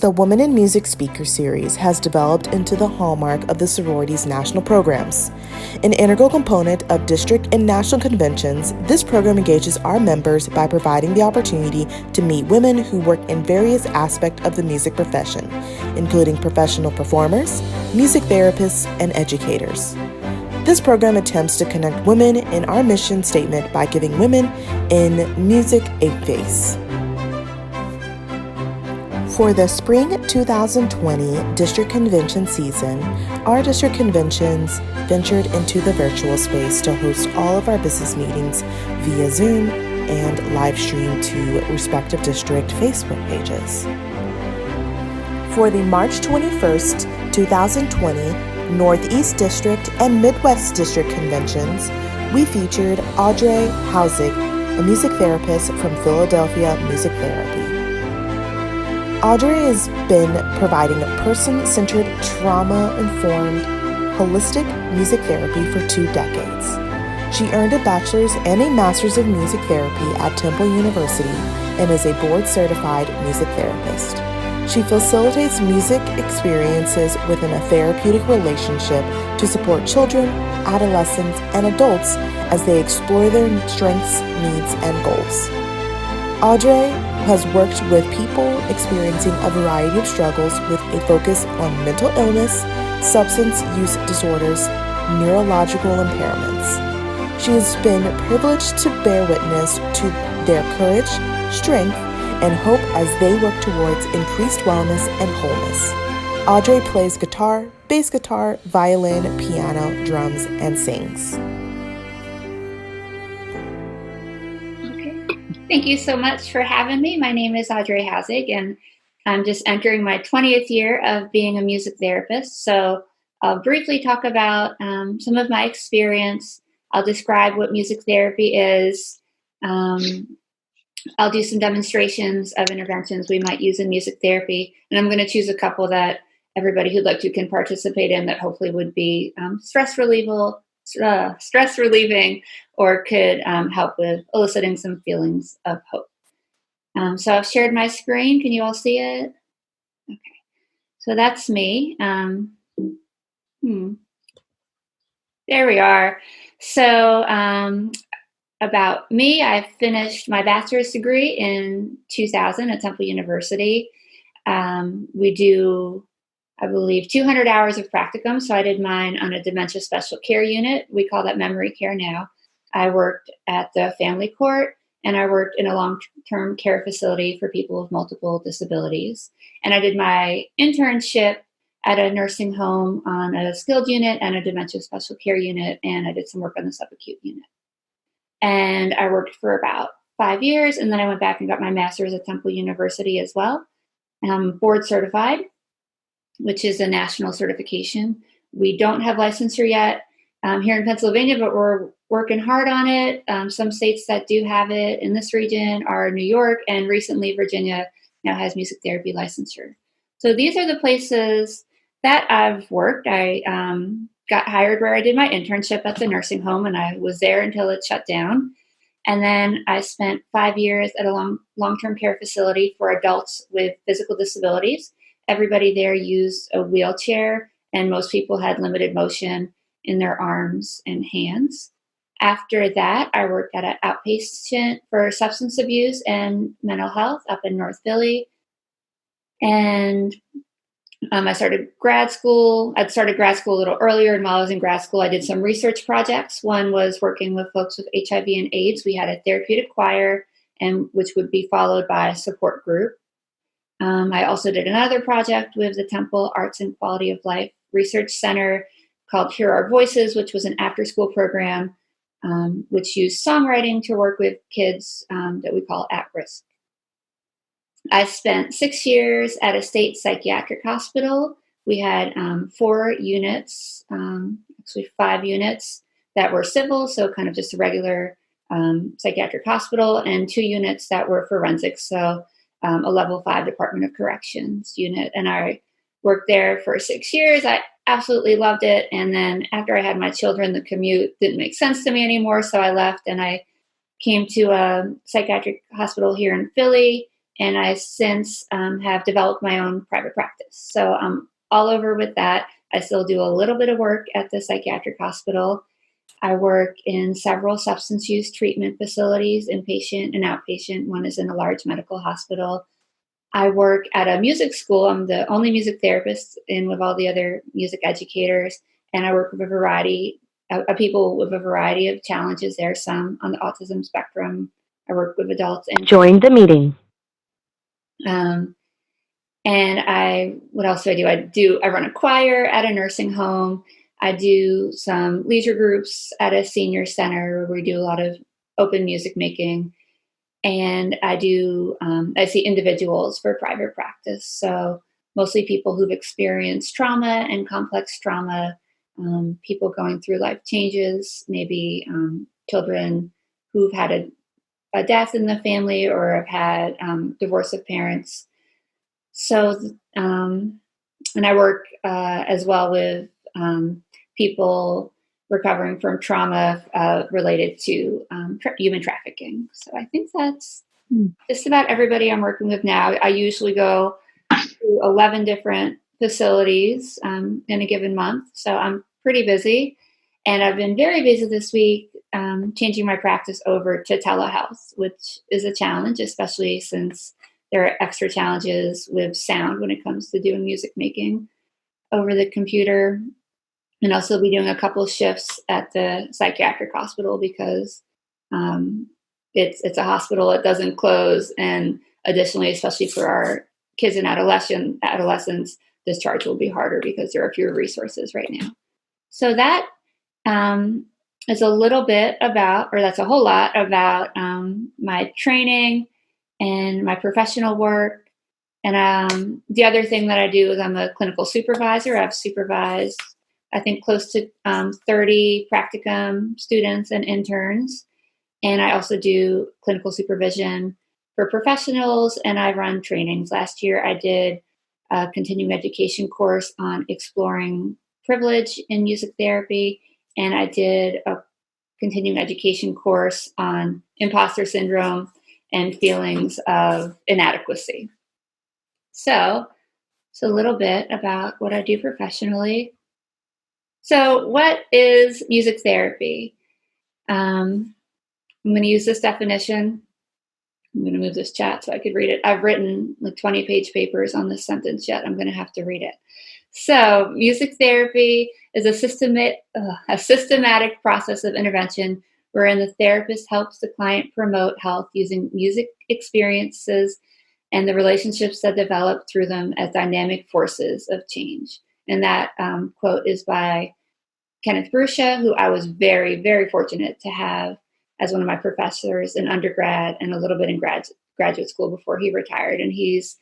The Women in Music Speaker Series has developed into the hallmark of the sorority's national programs. An integral component of district and national conventions, this program engages our members by providing the opportunity to meet women who work in various aspects of the music profession, including professional performers, music therapists, and educators. This program attempts to connect women in our mission statement by giving women in music a face. For the spring 2020 district convention season, our district conventions ventured into the virtual space to host all of our business meetings via Zoom and live stream to respective district Facebook pages. For the March 21st, 2020 Northeast District and Midwest District conventions, we featured Audrey Hausig, a music therapist from Philadelphia Music Therapy. Audrey has been providing person-centered, trauma-informed, holistic music therapy for 2 decades. She earned a bachelor's and a master's of music therapy at Temple University and is a board-certified music therapist. She facilitates music experiences within a therapeutic relationship to support children, adolescents, and adults as they explore their strengths, needs, and goals. Audrey has worked with people experiencing a variety of struggles with a focus on mental illness, substance use disorders, neurological impairments. She has been privileged to bear witness to their courage, strength, and hope as they work towards increased wellness and wholeness. Audrey plays guitar, bass guitar, violin, piano, drums, and sings. Thank you so much for having me. My name is Audrey Hausig, and I'm just entering my 20th year of being a music therapist. So I'll briefly talk about some of my experience. I'll describe what music therapy is. I'll do some demonstrations of interventions we might use in music therapy, and I'm going to choose a couple that everybody who'd like to can participate in that hopefully would be stress relieving or could help with eliciting some feelings of hope. So I've shared my screen. Can you all see it? Okay. So that's me. There we are. So about me, I finished my bachelor's degree in 2000 at Temple University. We do, I believe, 200 hours of practicum. So I did mine on a dementia special care unit. We call that memory care now. I worked at the family court, and I worked in a long-term care facility for people with multiple disabilities. And I did my internship at a nursing home on a skilled unit and a dementia special care unit, and I did some work on the subacute unit. And I worked for about 5 years, and then I went back and got my master's at Temple University as well. I'm board certified, which is a national certification. We don't have licensure yet here in Pennsylvania, but we're working hard on it. Some states that do have it in this region are New York, and recently Virginia now has music therapy licensure. So these are the places that I've worked. I got hired where I did my internship at the nursing home, and I was there until it shut down. And then I spent 5 years at a long-term care facility for adults with physical disabilities. Everybody there used a wheelchair, and most people had limited motion in their arms and hands. After that, I worked at an outpatient for substance abuse and mental health up in North Philly. And I started grad school. I'd started grad school a little earlier, and while I was in grad school, I did some research projects. One was working with folks with HIV and AIDS. We had a therapeutic choir, and which would be followed by a support group. I also did another project with the Temple Arts and Quality of Life Research Center called Hear Our Voices, which was an after-school program which used songwriting to work with kids that we call at-risk. I spent 6 years at a state psychiatric hospital. We had 4 units, actually 5 units that were civil, so kind of just a regular psychiatric hospital, and 2 units that were forensics, so a level 5 Department of Corrections unit. And I worked there for 6 years. I absolutely loved it. And then after I had my children, the commute didn't make sense to me anymore, so I left and I came to a psychiatric hospital here in Philly and I since have developed my own private practice. So I'm all over with that. I still do a little bit of work at the psychiatric hospital. I work in several substance use treatment facilities, inpatient and outpatient. One is in a large medical hospital. I work at a music school. I'm the only music therapist in with all the other music educators, and I work with a variety of people with a variety of challenges. There are some on the autism spectrum. I work with adults and Join the meeting. um, what else do? I run a choir at a nursing home. I do some leisure groups at a senior center where we do a lot of open music making. And I see individuals for private practice. So mostly people who've experienced trauma and complex trauma, people going through life changes, maybe children who've had a death in the family or have had divorce of parents. So, and I work as well with people recovering from trauma related to human trafficking. So I think that's just about everybody I'm working with now. I usually go to 11 different facilities in a given month. So I'm pretty busy. And I've been very busy this week changing my practice over to telehealth, which is a challenge, especially since there are extra challenges with sound when it comes to doing music making over the computer. And also be doing a couple shifts at the psychiatric hospital because it's a hospital that doesn't close. And additionally, especially for our kids and adolescents, discharge will be harder because there are fewer resources right now. So that is a little bit about, or that's a whole lot about my training and my professional work. And the other thing that I do is I'm a clinical supervisor. I've supervised, I think, close to 30 practicum students and interns. And I also do clinical supervision for professionals, and I run trainings. Last year, I did a continuing education course on exploring privilege in music therapy, and I did a continuing education course on imposter syndrome and feelings of inadequacy. So it's a little bit about what I do professionally. So what is music therapy? I'm going to use this definition. I'm going to move this chat so I could read it. I've written like 20-page papers on this sentence yet. I'm going to have to read it. So music therapy is a systematic process of intervention wherein the therapist helps the client promote health using music experiences and the relationships that develop through them as dynamic forces of change. And that quote is by Kenneth Bruscia, who I was very, very fortunate to have as one of my professors in undergrad and a little bit in graduate school before he retired. And he's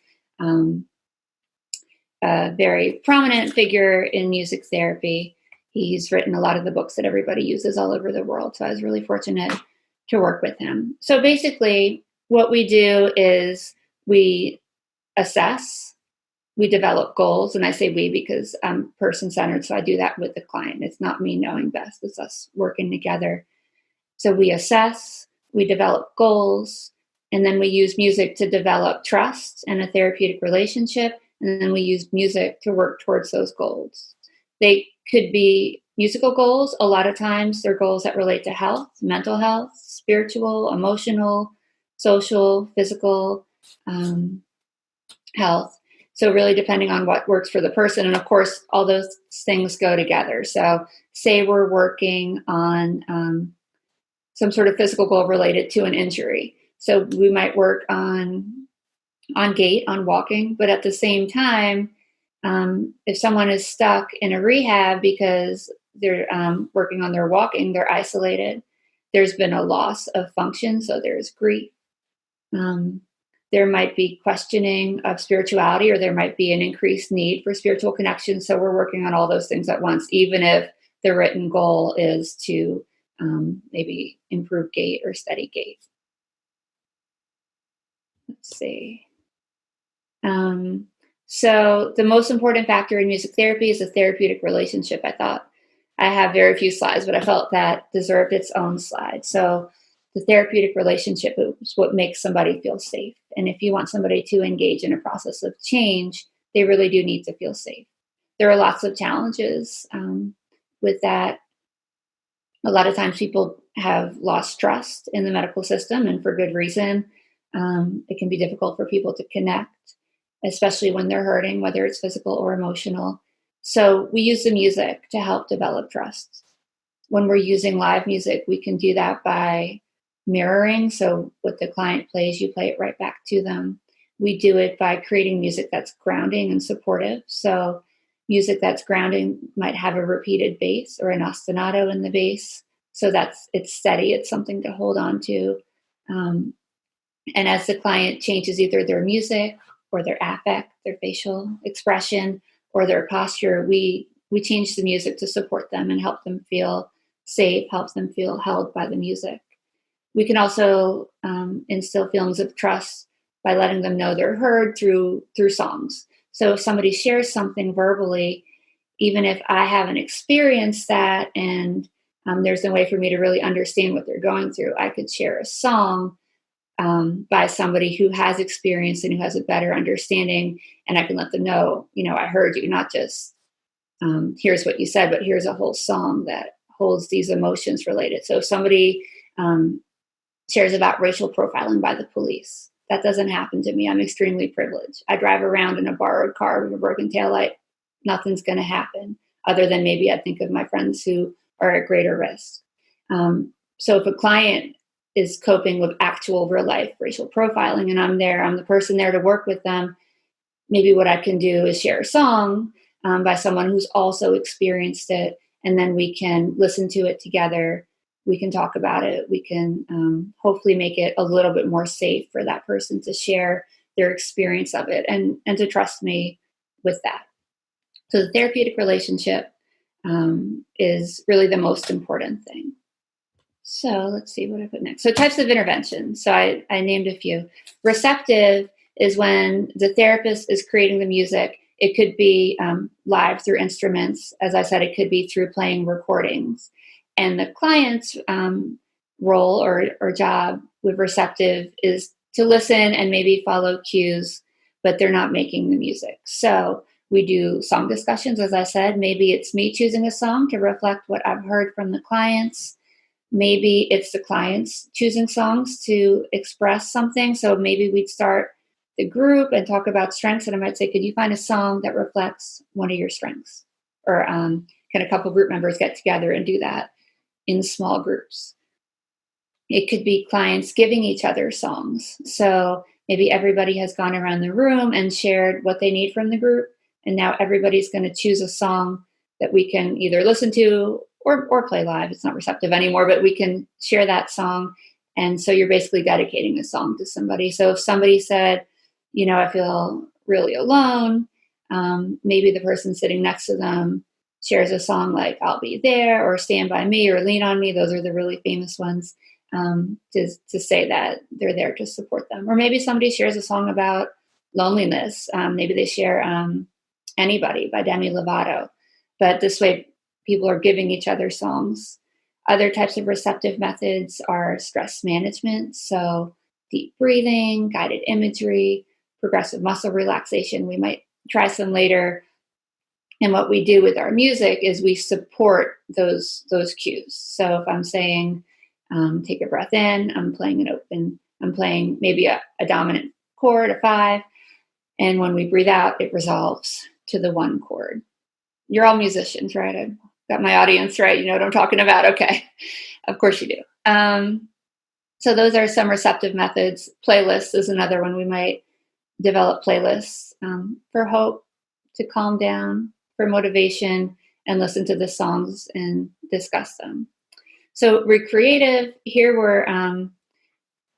a very prominent figure in music therapy. He's written a lot of the books that everybody uses all over the world. So I was really fortunate to work with him. So basically, what we do is we assess, we develop goals, and I say we because I'm person-centered, so I do that with the client. It's not me knowing best, it's us working together. So we assess, we develop goals, and then we use music to develop trust and a therapeutic relationship, and then we use music to work towards those goals. They could be musical goals. A lot of times they're goals that relate to health, mental health, spiritual, emotional, social, physical health. So really depending on what works for the person. And of course, all those things go together. So say we're working on some sort of physical goal related to an injury. So we might work on gait, on walking, but at the same time, if someone is stuck in a rehab because they're working on their walking, they're isolated, there's been a loss of function, so there's grief. There might be questioning of spirituality, or there might be an increased need for spiritual connection. So we're working on all those things at once, even if the written goal is to maybe improve gait or steady gait. Let's see. So the most important factor in music therapy is a therapeutic relationship. I thought I have very few slides, but I felt that deserved its own slide. So the therapeutic relationship is what makes somebody feel safe And if you want somebody to engage in a process of change, they really do need to feel safe. There are lots of challenges with that. A lot of times people have lost trust in the medical system, and for good reason. It can be difficult for people to connect, especially when they're hurting, whether it's physical or emotional. So we use the music to help develop trust. When we're using live music, we can do that by mirroring. So what the client plays, you play it right back to them. We do it by creating music that's grounding and supportive. So music that's grounding might have a repeated bass or an ostinato in the bass. So it's steady. It's something to hold on to. And as the client changes either their music or their affect, their facial expression, or their posture, we change the music to support them and help them feel safe, helps them feel held by the music. We can also instill feelings of trust by letting them know they're heard through songs. So if somebody shares something verbally, even if I haven't experienced that and there's no way for me to really understand what they're going through, I could share a song by somebody who has experience and who has a better understanding, and I can let them know, I heard you, not just here's what you said, but here's a whole song that holds these emotions related. So if somebody shares about racial profiling by the police, that doesn't happen to me. I'm extremely privileged. I drive around in a borrowed car with a broken taillight. Nothing's going to happen other than maybe I think of my friends who are at greater risk. So if a client is coping with actual real life racial profiling and I'm the person there to work with them, maybe what I can do is share a song by someone who's also experienced it, and then we can listen to it together. We can talk about it. We can hopefully make it a little bit more safe for that person to share their experience of it and to trust me with that. So the therapeutic relationship is really the most important thing. So let's see what I put next. So types of intervention. So I named a few. Receptive is when the therapist is creating the music. It could be live through instruments. As I said, it could be through playing recordings. And the client's role or job with receptive is to listen and maybe follow cues, but they're not making the music. So we do song discussions, as I said. Maybe it's me choosing a song to reflect what I've heard from the clients. Maybe it's the clients choosing songs to express something. So maybe we'd start the group and talk about strengths. And I might say, could you find a song that reflects one of your strengths? Or can a couple group members get together and do that in small groups? It could be clients giving each other songs. So maybe everybody has gone around the room and shared what they need from the group. And now everybody's going to choose a song that we can either listen to or play live. It's not receptive anymore, but we can share that song. And so you're basically dedicating a song to somebody. So if somebody said, I feel really alone, maybe the person sitting next to them shares a song like I'll Be There or Stand By Me or Lean On Me. Those are the really famous ones to say that they're there to support them. Or maybe somebody shares a song about loneliness. Maybe they share Anybody by Demi Lovato. But this way, people are giving each other songs. Other types of receptive methods are stress management. So deep breathing, guided imagery, progressive muscle relaxation. We might try some later. And what we do with our music is we support those cues. So if I'm saying, take a breath in, I'm playing maybe a dominant chord, a 5. And when we breathe out, it resolves to the 1 chord. You're all musicians, right? I've got my audience, right? You know what I'm talking about? Okay. Of course you do. So those are some receptive methods. Playlists is another one. We might develop playlists for hope, to calm down, for motivation, and listen to the songs and discuss them. So recreative, here we're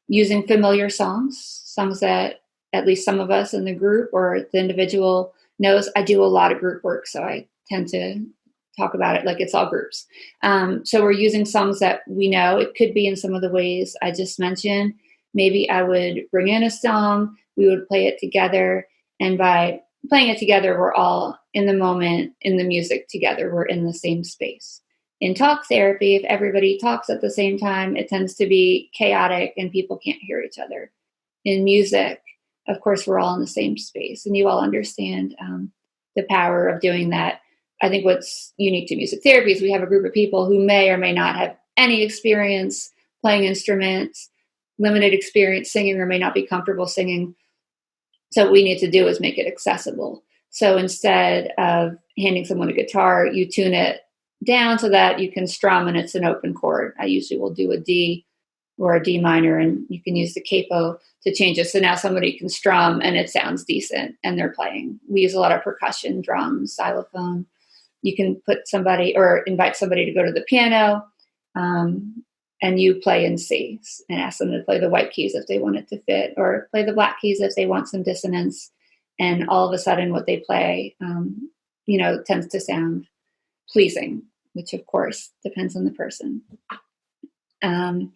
using familiar songs that at least some of us in the group or the individual knows. I do a lot of group work, so I tend to talk about it like it's all groups. So we're using songs that we know. It could be in some of the ways I just mentioned. Maybe I would bring in a song, we would play it together, and by playing it together, we're all in the moment, in the music together. We're in the same space. In talk therapy, if everybody talks at the same time, it tends to be chaotic and people can't hear each other. In music, of course, we're all in the same space, and you all understand the power of doing that. I think what's unique to music therapy is we have a group of people who may or may not have any experience playing instruments, limited experience singing, or may not be comfortable singing. So what we need to do is make it accessible. So instead of handing someone a guitar, you tune it down so that you can strum and it's an open chord. I usually will do a D or a D minor, and you can use the capo to change it. So now somebody can strum and it sounds decent and they're playing. We use a lot of percussion, drums, xylophone. You can put somebody or invite somebody to go to the piano, and you play in C and ask them to play the white keys if they want it to fit, or play the black keys if they want some dissonance. And all of a sudden what they play, tends to sound pleasing, which of course depends on the person. I'm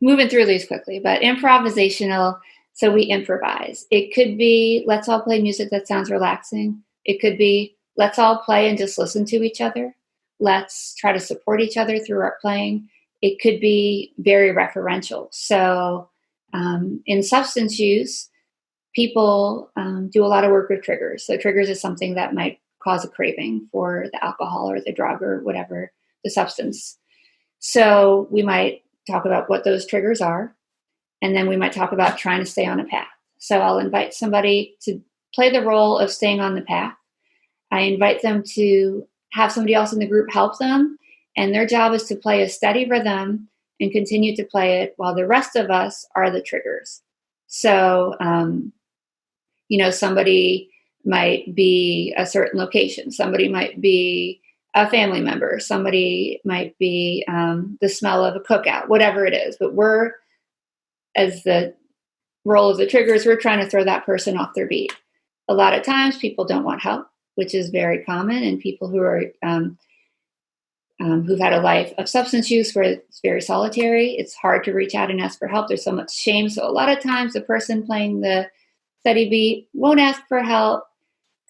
moving through these quickly, but improvisational. So we improvise. It could be, let's all play music that sounds relaxing. It could be, let's all play and just listen to each other. Let's try to support each other through our playing. It could be very referential. So in substance use, people do a lot of work with triggers. So triggers is something that might cause a craving for the alcohol or the drug or whatever the substance. So we might talk about what those triggers are, and then we might talk about trying to stay on a path. So I'll invite somebody to play the role of staying on the path. I invite them to have somebody else in the group help them, and their job is to play a steady rhythm and continue to play it while the rest of us are the triggers. So, somebody might be a certain location. Somebody might be a family member. Somebody might be the smell of a cookout, whatever it is. But we're, as the role of the triggers, we're trying to throw that person off their beat. A lot of times people don't want help, which is very common, and people who are who've had a life of substance use where it's very solitary, it's hard to reach out and ask for help. There's so much shame. So a lot of times the person playing the steady beat won't ask for help.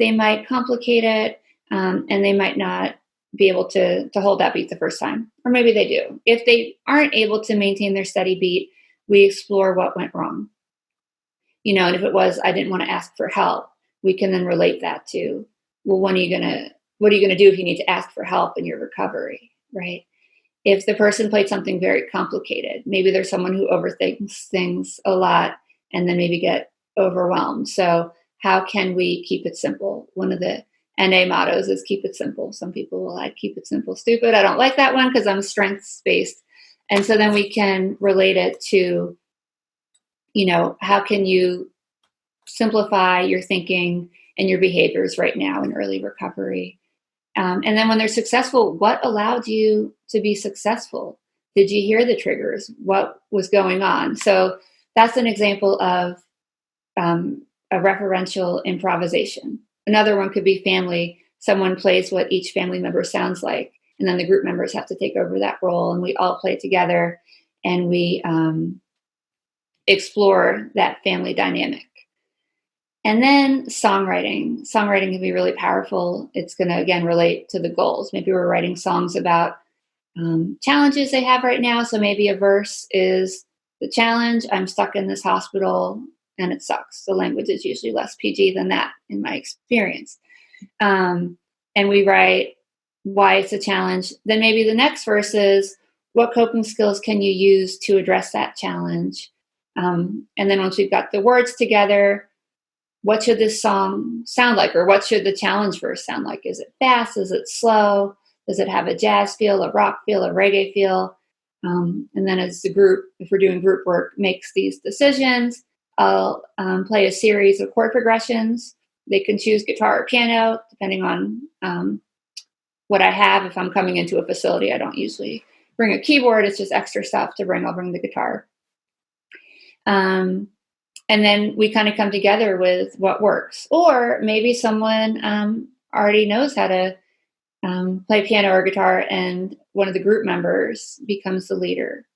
They might complicate it, and they might not be able to hold that beat the first time. Or maybe they do. If they aren't able to maintain their steady beat, we explore what went wrong. And if it was, I didn't want to ask for help, we can then relate that to, well, what are you going to do if you need to ask for help in your recovery, right? If the person played something very complicated, maybe there's someone who overthinks things a lot and then maybe get overwhelmed. So how can we keep it simple? One of the NA mottos is keep it simple. Some people will like keep it simple, stupid. I don't like that one because I'm strengths-based. And so then we can relate it to, how can you simplify your thinking and your behaviors right now in early recovery? And then when they're successful, what allowed you to be successful? Did you hear the triggers? What was going on? So that's an example of a referential improvisation. Another one could be family. Someone plays what each family member sounds like, and then the group members have to take over that role, and we all play together, and we explore that family dynamic. And then songwriting. Songwriting can be really powerful. It's going to, again, relate to the goals. Maybe we're writing songs about challenges they have right now. So maybe a verse is the challenge. I'm stuck in this hospital and it sucks. The language is usually less PG than that in my experience. And we write why it's a challenge. Then maybe the next verse is, what coping skills can you use to address that challenge? And then once we've got the words together, what should this song sound like? Or what should the challenge verse sound like? Is it fast? Is it slow? Does it have a jazz feel, a rock feel, a reggae feel? And then as the group, if we're doing group work, makes these decisions, I'll play a series of chord progressions. They can choose guitar or piano, depending on what I have. If I'm coming into a facility, I don't usually bring a keyboard. It's just extra stuff to bring. I'll bring the guitar. And then we kind of come together with what works. Or maybe someone already knows how to play piano or guitar, and one of the group members becomes the leader.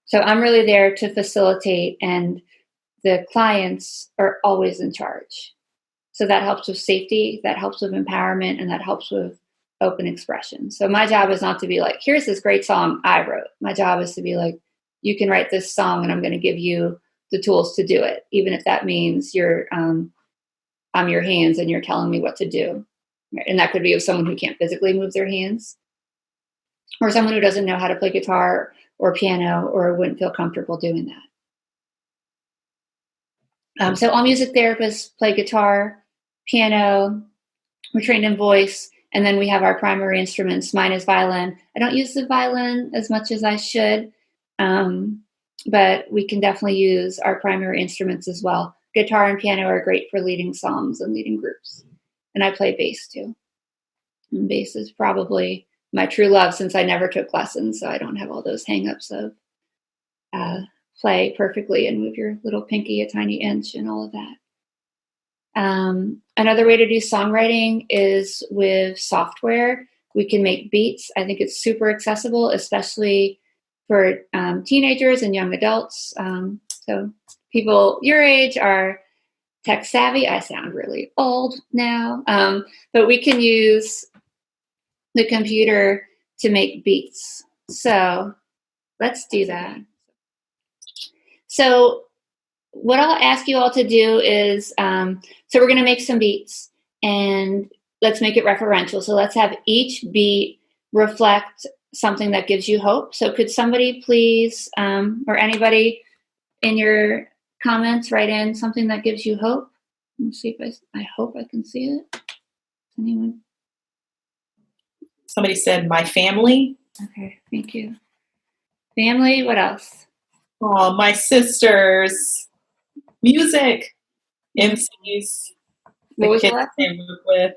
So I'm really there to facilitate, and the clients are always in charge. So that helps with safety, that helps with empowerment, and that helps with open expression. So my job is not to be like, here's this great song I wrote. My job is to be like, you can write this song and I'm going to give you the tools to do it, even if that means you're on your hands and you're telling me what to do. Right? And that could be of someone who can't physically move their hands, or someone who doesn't know how to play guitar or piano or wouldn't feel comfortable doing that. So all music therapists play guitar, piano. We're trained in voice, and then we have our primary instruments. Mine is violin. I don't use the violin as much as I should, but we can definitely use our primary instruments as well. Guitar and piano are great for leading songs and leading groups. And I play bass too. And bass is probably my true love, since I never took lessons, so I don't have all those hangups of play perfectly and move your little pinky a tiny inch and all of that. Another way to do songwriting is with software. We can make beats. I think it's super accessible, especially for teenagers and young adults. So people your age are tech savvy. I sound really old now, but we can use the computer to make beats. So let's do that. So what I'll ask you all to do is, so we're going to make some beats, and let's make it referential. So let's have each beat reflect something that gives you hope. So could somebody please, or anybody in your comments, write in something that gives you hope? Let's see if I hope I can see it. Anyone? Somebody said my family. Okay, thank you. Family, what else? Oh, my sisters. Music. MCs. What was the kids last they one? work with.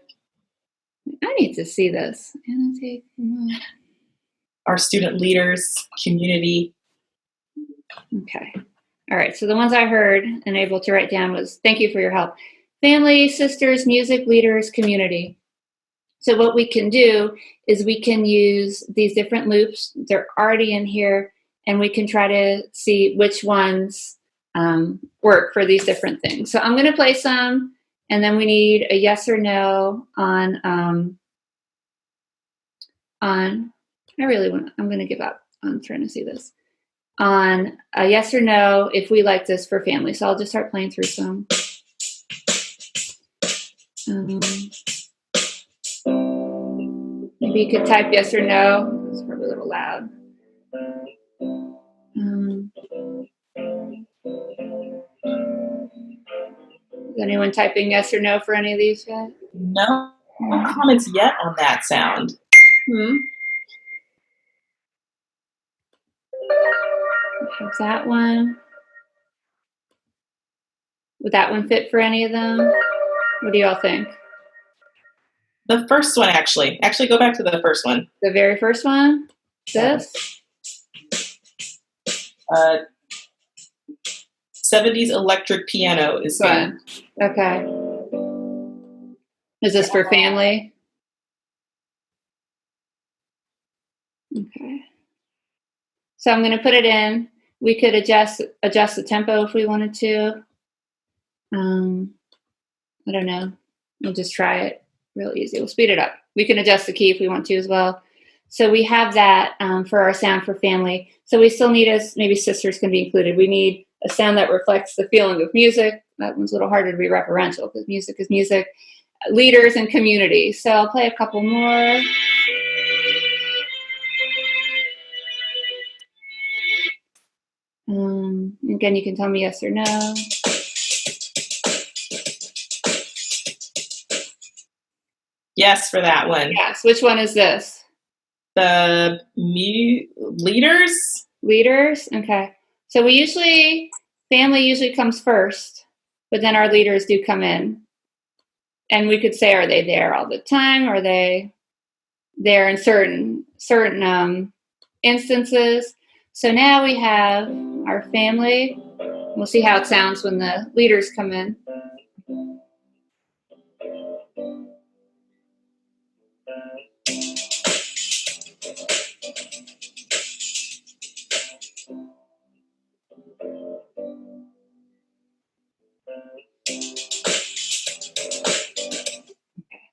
I need to see this. Our student leaders, community. Okay. All right. So the ones I heard and able to write down was thank you for your help. Family, sisters, music, leaders, community. So what we can do is we can use these different loops. They're already in here, and we can try to see which ones work for these different things. So I'm going to play some, and then we need a yes or no on I'm going to give up on trying to see this. On a yes or no if we like this for family. So I'll just start playing through some. Maybe you could type yes or no. It's probably a little loud. Is anyone typing yes or no for any of these yet? No comments yet on that sound. Have that one. Would that one fit for any of them? What do y'all think? The first one, actually. Actually, go back to the first one. The very first one? This? 70s electric piano is fun. Okay. Is this for family? Okay. So I'm going to put it in. We could adjust the tempo if we wanted to. I don't know. We'll just try it real easy. We'll speed it up. We can adjust the key if we want to as well. So we have that for our sound for family. So we still need maybe sisters can be included. We need a sound that reflects the feeling of music. That one's a little harder to be referential because music is music. Leaders and community. So I'll play a couple more. Again, you can tell me yes or no. Yes for that one. Yes. Which one is this? The leaders? Leaders? Okay. So family usually comes first, but then our leaders do come in. And we could say, are they there all the time? Are they there in certain instances? So now we have our family. We'll see how it sounds when the leaders come in.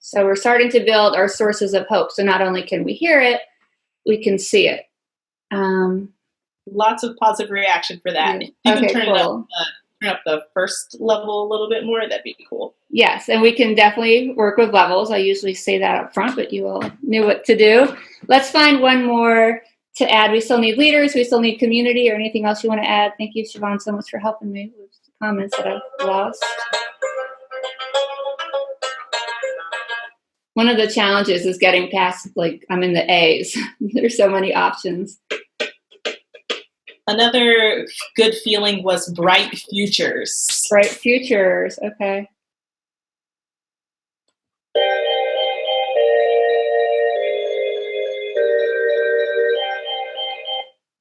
So we're starting to build our sources of hope. So not only can we hear it, we can see it. Lots of positive reaction for that. Yeah. If you can Okay, cool. turn up the first level a little bit more, that'd be cool. Yes, and we can definitely work with levels. I usually say that up front, but you all knew what to do. Let's find one more to add. We still need leaders. We still need community, or anything else you want to add. Thank you, Siobhan, so much for helping me with the comments that I've lost. One of the challenges is getting past, like, I'm in the A's. There's so many options. Another good feeling was bright futures. Bright futures, okay.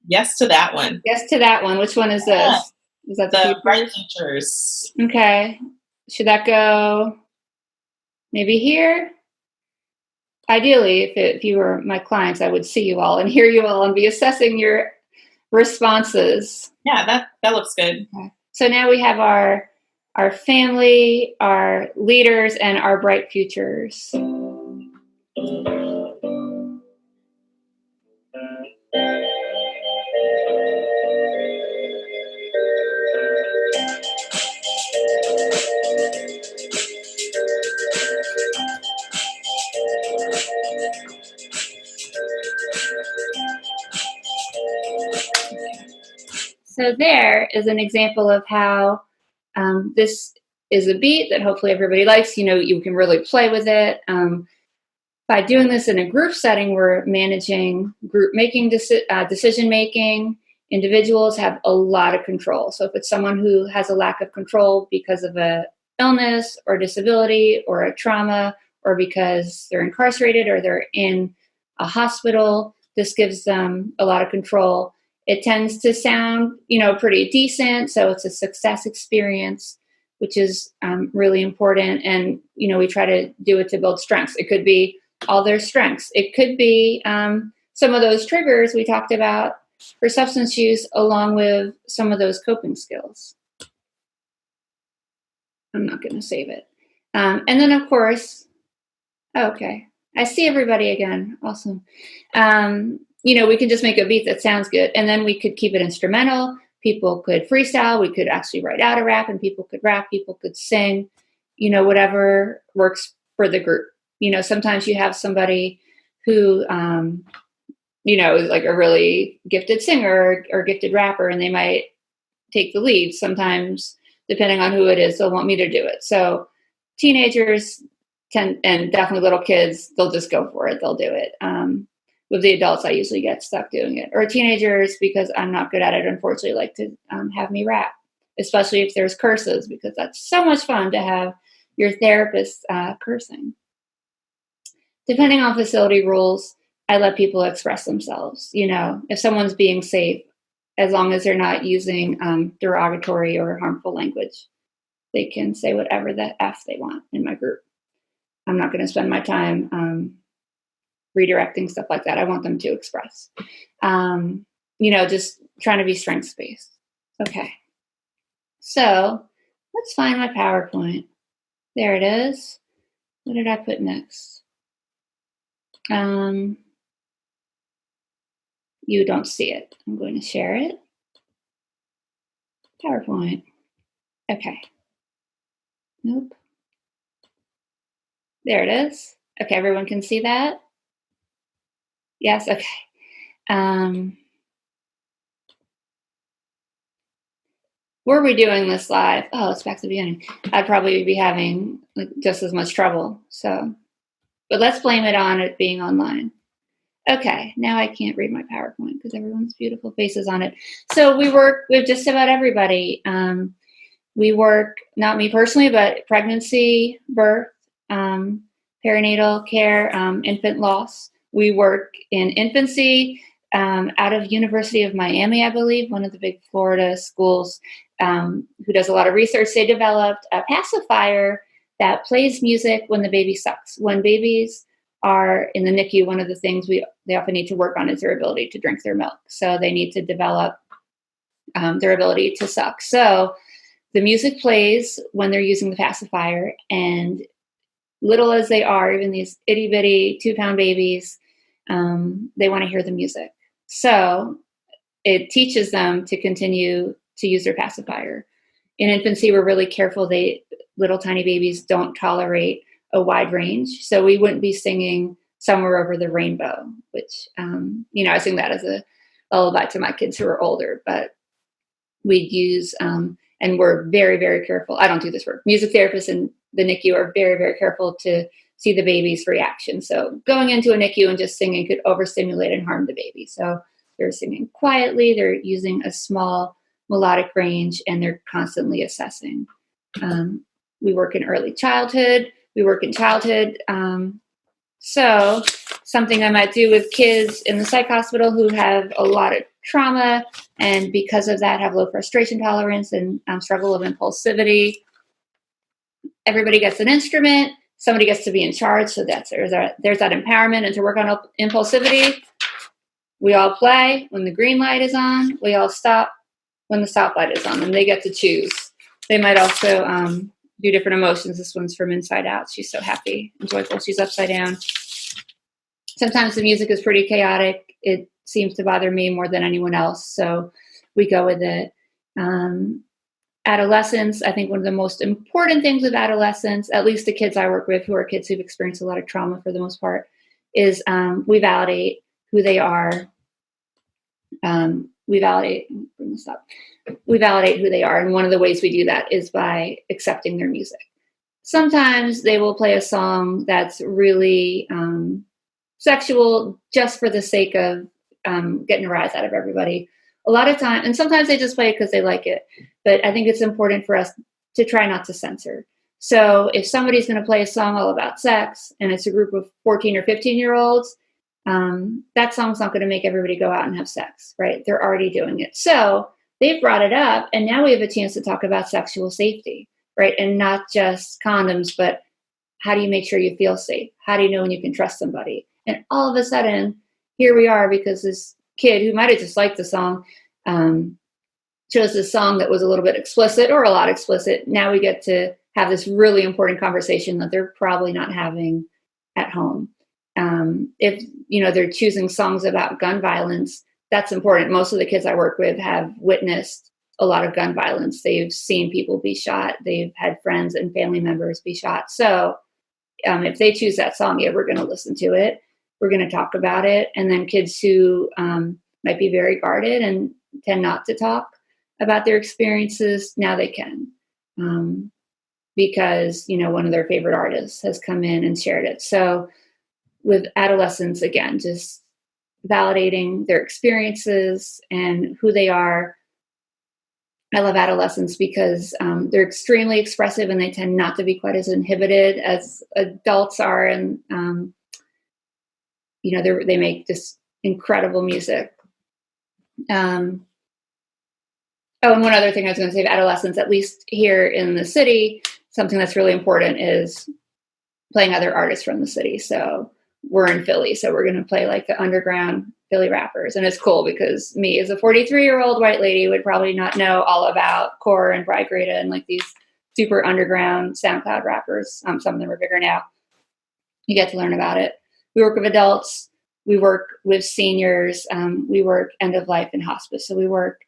Yes to that one. Yes to that one. Which one is this? Yeah. Is that the bright futures? Okay. Should that go maybe here? Ideally, if you were my clients, I would see you all and hear you all and be assessing your responses. Yeah, that looks good. Okay. So now we have our family, our leaders, and our bright futures. So there is an example of how this is a beat that hopefully everybody likes. You know, you can really play with it. By doing this in a group setting, we're managing group making, decision making. Individuals have a lot of control. So if it's someone who has a lack of control because of a illness or disability or a trauma, or because they're incarcerated or they're in a hospital, this gives them a lot of control. It tends to sound, pretty decent. So it's a success experience, which is really important. And, we try to do it to build strengths. It could be all their strengths. It could be some of those triggers we talked about for substance use, along with some of those coping skills. I'm not going to save it. And then, of course, okay, I see everybody again. Awesome. We can just make a beat that sounds good, and then we could keep it instrumental. People could freestyle. We could actually write out a rap, and people could rap. People could sing. Whatever works for the group. Sometimes you have somebody who, is like a really gifted singer or gifted rapper, and they might take the lead. Sometimes, depending on who it is, they'll want me to do it. So teenagers and definitely little kids, they'll just go for it. They'll do it. With the adults, I usually get stuck doing it. Or teenagers, because I'm not good at it, unfortunately, like to have me rap, especially if there's curses, because that's so much fun to have your therapist cursing. Depending on facility rules, I let people express themselves. If someone's being safe, as long as they're not using derogatory or harmful language, they can say whatever the F they want in my group. I'm not going to spend my time redirecting stuff like that. I want them to express. Just trying to be strengths-based. Okay. So let's find my PowerPoint. There it is. What did I put next? You don't see it. I'm going to share it. PowerPoint. Okay. Nope. There it is. Okay, everyone can see that? Yes, okay. Were we doing this live? Oh, it's back to the beginning. I'd probably be having just as much trouble. But let's blame it on it being online. Okay, now I can't read my PowerPoint because everyone's beautiful faces on it. So we work with just about everybody. We work, not me personally, but pregnancy, birth, perinatal care, infant loss. We work in infancy out of University of Miami, I believe, one of the big Florida schools who does a lot of research. They developed a pacifier that plays music when the baby sucks. When babies are in the NICU, one of the things they often need to work on is their ability to drink their milk. So they need to develop their ability to suck. So the music plays when they're using the pacifier, and little as they are, even these itty bitty 2-pound babies, they want to hear the music. So it teaches them to continue to use their pacifier. In infancy, we're really careful. Little tiny babies don't tolerate a wide range. So we wouldn't be singing Somewhere Over the Rainbow, which, I sing that as a lullaby to my kids who are older, but we'd use, and we're very, very careful. I don't do this work. Music therapists in the NICU are very, very careful to see the baby's reaction. So going into a NICU and just singing could overstimulate and harm the baby. So they're singing quietly, they're using a small melodic range, and they're constantly assessing. We work in early childhood. We work in childhood. So something I might do with kids in the psych hospital who have a lot of trauma and because of that have low frustration tolerance and struggle with impulsivity. Everybody gets an instrument. Somebody gets to be in charge. So there's that empowerment, and to work on impulsivity, we all play when the green light is on. We all stop when the stop light is on, and they get to choose. They might also do different emotions. This one's from Inside Out. She's so happy and joyful. She's upside down. Sometimes the music is pretty chaotic. It seems to bother me more than anyone else, so we go with it. Adolescence, I think one of the most important things with adolescents, at least the kids I work with who are kids who've experienced a lot of trauma for the most part, is we validate who they are. We validate who they are. And one of the ways we do that is by accepting their music. Sometimes they will play a song that's really sexual just for the sake of getting a rise out of everybody. A lot of time, and sometimes they just play it because they like it. But I think it's important for us to try not to censor. So if somebody's going to play a song all about sex and it's a group of 14 or 15-year-olds, that song's not going to make everybody go out and have sex, right? They're already doing it. So they've brought it up, and now we have a chance to talk about sexual safety, right? And not just condoms, but how do you make sure you feel safe? How do you know when you can trust somebody? And all of a sudden, here we are, because this kid who might have just liked the song chose a song that was a little bit explicit or a lot explicit. Now we get to have this really important conversation that they're probably not having at home. If they're choosing songs about gun violence, that's important. Most of the kids I work with have witnessed a lot of gun violence. They've seen people be shot. They've had friends and family members be shot. So if they choose that song, yeah, we're going to listen to it. We're going to talk about it. And then kids who might be very guarded and tend not to talk about their experiences, now they can. Because, one of their favorite artists has come in and shared it. So with adolescents, again, just validating their experiences and who they are. I love adolescents because they're extremely expressive and they tend not to be quite as inhibited as adults are. And, they make this incredible music. And one other thing I was going to say of adolescents, at least here in the city, something that's really important is playing other artists from the city. So we're in Philly, so we're going to play like the underground Philly rappers. And it's cool because me as a 43-year-old white lady would probably not know all about Core and Bry Greta and like these super underground SoundCloud rappers. Some of them are bigger now. You get to learn about it. We work with adults. We work with seniors. We work end of life and hospice. So we work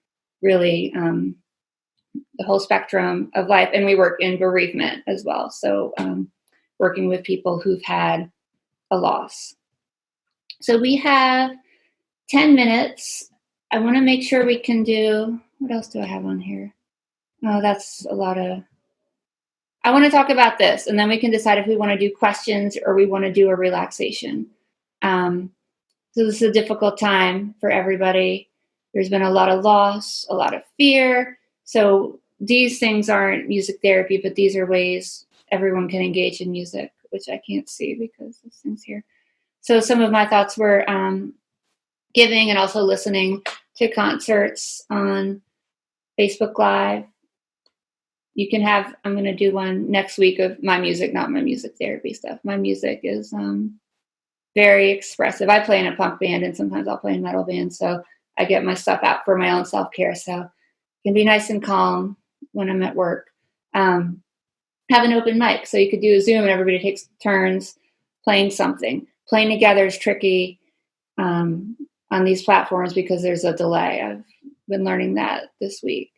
really the whole spectrum of life. And we work in bereavement as well. So working with people who've had a loss. So we have 10 minutes. I want to make sure we can do, what else do I have on here? Oh, that's a lot of, I want to talk about this, and then we can decide if we want to do questions or we want to do a relaxation. So this is a difficult time for everybody. There's been a lot of loss, a lot of fear. So these things aren't music therapy, but these are ways everyone can engage in music, which I can't see because this thing's here. So some of my thoughts were giving and also listening to concerts on Facebook Live. You can have, I'm going to do one next week of my music, not my music therapy stuff. My music is very expressive. I play in a punk band and sometimes I'll play in a metal band. So I get my stuff out for my own self-care. So it can be nice and calm when I'm at work. Have an open mic. So you could do a Zoom and everybody takes turns playing something. Playing together is tricky. on these platforms because there's a delay. I've been learning that this week.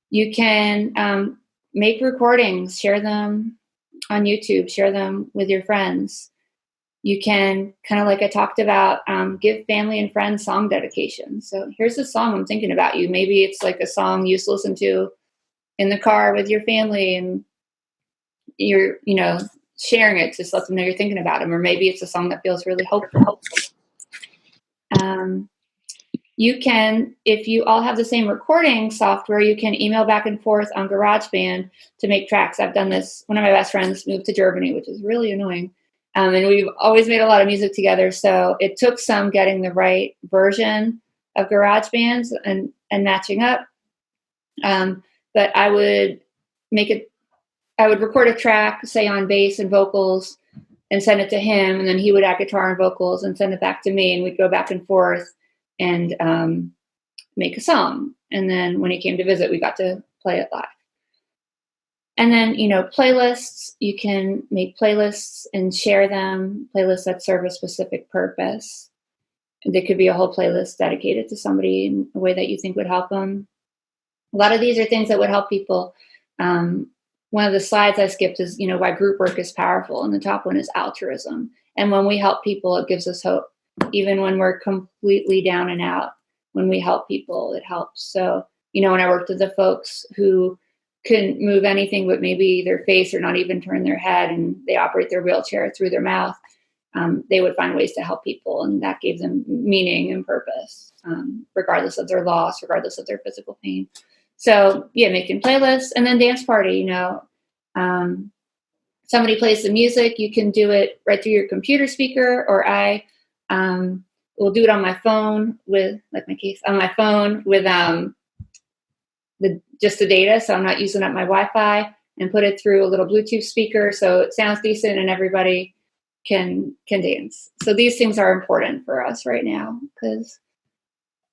You can make recordings, share them on YouTube, share them with your friends. You can, kind of like I talked about, give family and friends song dedications. So here's a song I'm thinking about you. Maybe it's like a song you used to listen to in the car with your family, and you're, sharing it to just let them know you're thinking about them. Or maybe it's a song that feels really hopeful. You can, if you all have the same recording software, you can email back and forth on GarageBand to make tracks. I've done this. One of my best friends moved to Germany, which is really annoying. And we've always made a lot of music together. So it took some getting the right version of GarageBand and matching up. But I would record a track, say on bass and vocals, and send it to him. And then he would add guitar and vocals and send it back to me. And we'd go back and forth and make a song. And then when he came to visit, we got to play it live. And then, playlists, you can make playlists and share them, playlists that serve a specific purpose. There could be a whole playlist dedicated to somebody in a way that you think would help them. A lot of these are things that would help people. One of the slides I skipped is, why group work is powerful. And the top one is altruism. And when we help people, it gives us hope. Even when we're completely down and out, when we help people, it helps. So, when I worked with the folks who couldn't move anything but maybe their face or not even turn their head, and they operate their wheelchair through their mouth, they would find ways to help people. And that gave them meaning and purpose, regardless of their loss, regardless of their physical pain. So, making playlists. And then dance party, somebody plays the music, you can do it right through your computer speaker, or I will do it on my phone with, like my case, on my phone with just the data, so I'm not using up my Wi-Fi, and put it through a little Bluetooth speaker so it sounds decent and everybody can dance. So these things are important for us right now because,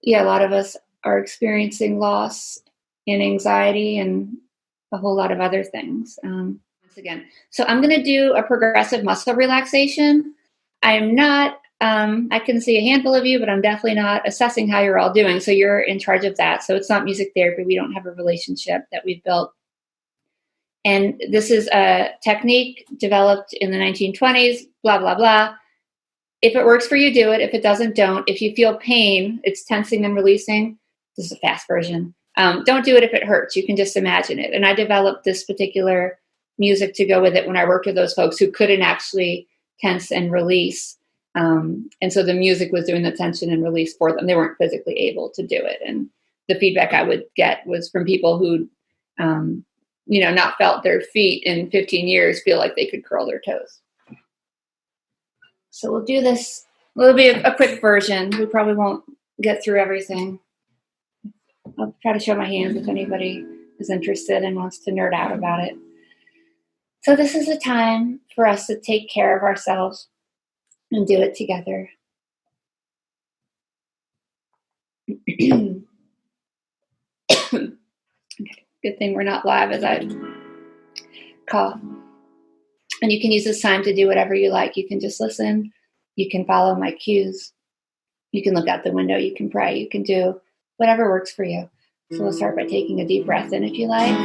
a lot of us are experiencing loss and anxiety and a whole lot of other things. Once again, so I'm going to do a progressive muscle relaxation. I am not, I can see a handful of you, but I'm definitely not assessing how you're all doing. So you're in charge of that. So it's not music therapy. We don't have a relationship that we've built. And this is a technique developed in the 1920s, blah, blah, blah. If it works for you, do it. If it doesn't, don't. If you feel pain, it's tensing and releasing. This is a fast version. Don't do it if it hurts. You can just imagine it. And I developed this particular music to go with it when I worked with those folks who couldn't actually tense and release. And so the music was doing the tension and release for them. They weren't physically able to do it. And the feedback I would get was from people who'd, not felt their feet in 15 years feel like they could curl their toes. So we'll do this. It'll be a quick version. We probably won't get through everything. I'll try to show my hands if anybody is interested and wants to nerd out about it. So this is a time for us to take care of ourselves and do it together. Okay, good thing we're not live as I cough. And you can use this time to do whatever you like. You can just listen. You can follow my cues. You can look out the window. You can pray. You can do whatever works for you. So we'll start by taking a deep breath in if you like.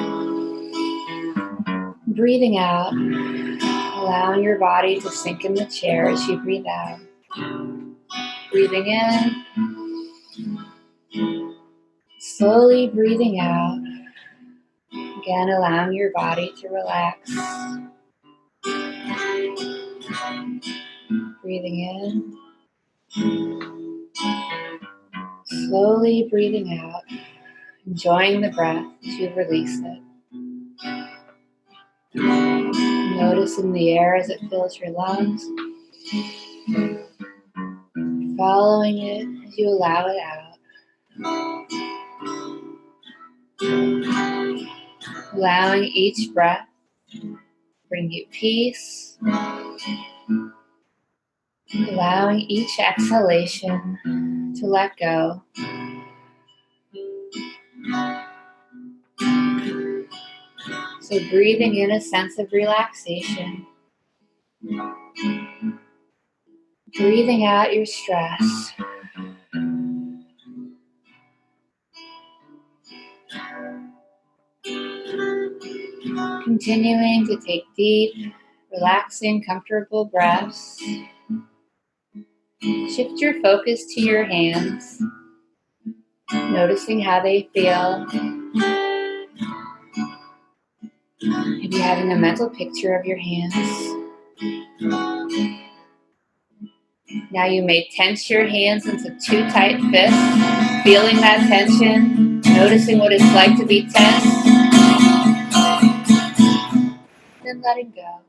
Breathing out, allowing your body to sink in the chair as you breathe out. Breathing in, slowly breathing out. Again, allowing your body to relax. Breathing in, slowly breathing out, enjoying the breath as you release it. Noticing the air as it fills your lungs. Following it as you allow it out. Allowing each breath to bring you peace. Allowing each exhalation to let go. So breathing in a sense of relaxation. Breathing out your stress. Continuing to take deep, relaxing, comfortable breaths. Shift your focus to your hands, noticing how they feel. Maybe having a mental picture of your hands. Now you may tense your hands into two tight fists, feeling that tension, noticing what it's like to be tense, then letting go.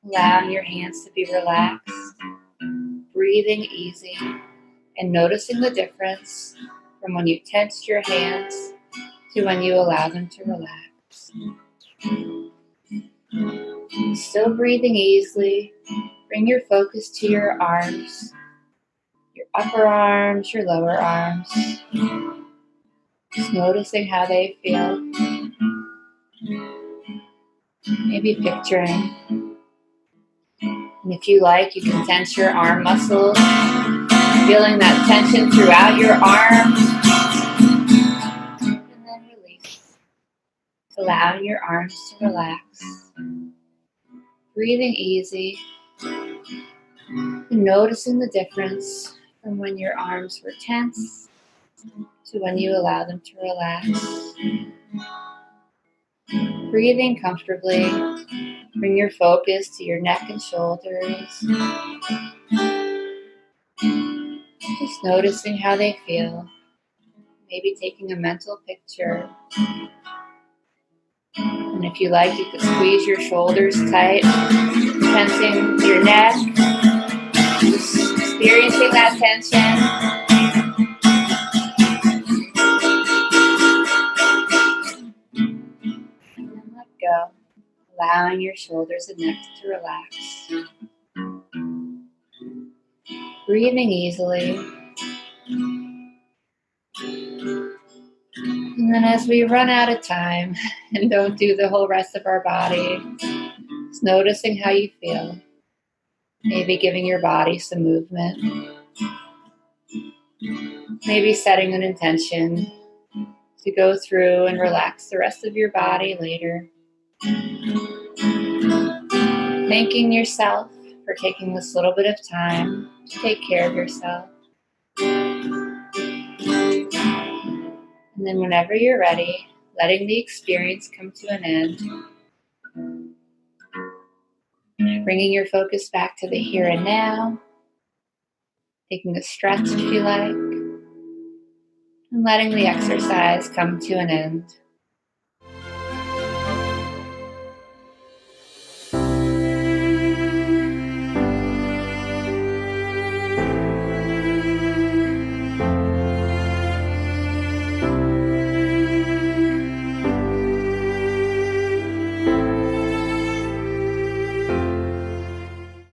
Allowing your hands to be relaxed, breathing easy, and noticing the difference from when you tensed your hands to when you allow them to relax. Still breathing easily, bring your focus to your arms, your upper arms, your lower arms. Just noticing how they feel. Maybe picturing. And if you like, you can tense your arm muscles, feeling that tension throughout your arms. And then release. Allowing your arms to relax. Breathing easy. And noticing the difference from when your arms were tense to when you allow them to relax. Breathing comfortably. Bring your focus to your neck and shoulders. Just noticing how they feel. Maybe taking a mental picture. And if you like, you could squeeze your shoulders tight, tensing your neck, just experiencing that tension. And then let go, allowing your shoulders and neck to relax. Breathing easily. And then as we run out of time and don't do the whole rest of our body, just noticing how you feel. Maybe giving your body some movement. Maybe setting an intention to go through and relax the rest of your body later. Thanking yourself for taking this little bit of time to take care of yourself. And then whenever you're ready, letting the experience come to an end. Bringing your focus back to the here and now. Taking a stretch if you like. And letting the exercise come to an end.